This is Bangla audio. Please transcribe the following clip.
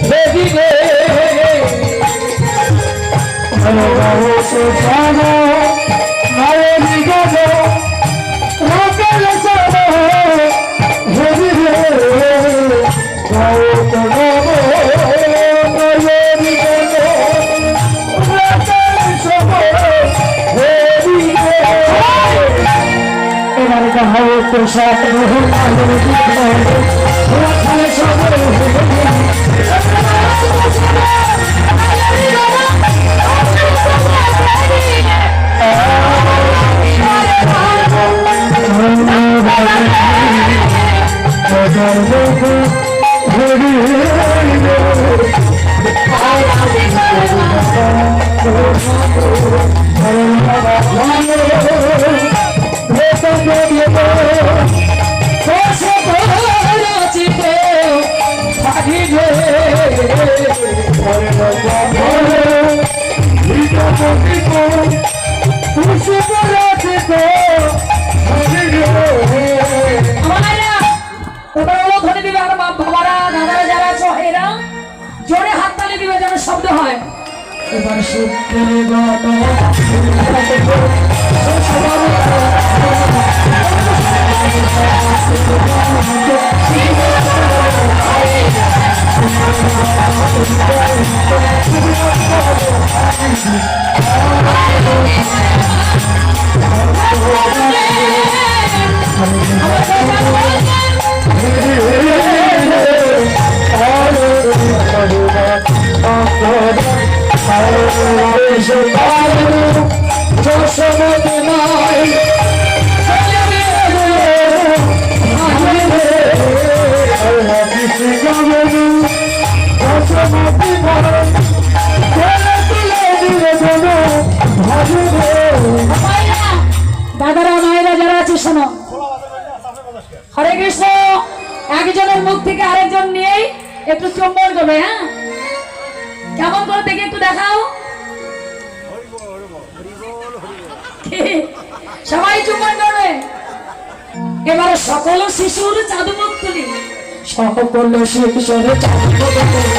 বেরিয়ে জানো মায়েরি গেল রাতের জানো বেরিয়ে গাও তো গাবো মায়েরি গেল রাতের সময় বেরিয়ে এবার গাও তো সব রাতের সময় জোরে হাততালি দিবে যেন শব্দ হয় এবার সত্যি দাদারা মায়েরা যারা আছে শোনো হরে কৃষ্ণ একজনের মুখ থেকে আরেকজন নিয়েই একটু চুম্বন করবে হ্যাঁ কেমন করে দেখে একটু দেখাও সবাই চুম্বন করবে এবারে সকল শিশুর চাঁদ মুখ তুলি সকল শিশুর চাঁদ মুখ তুলি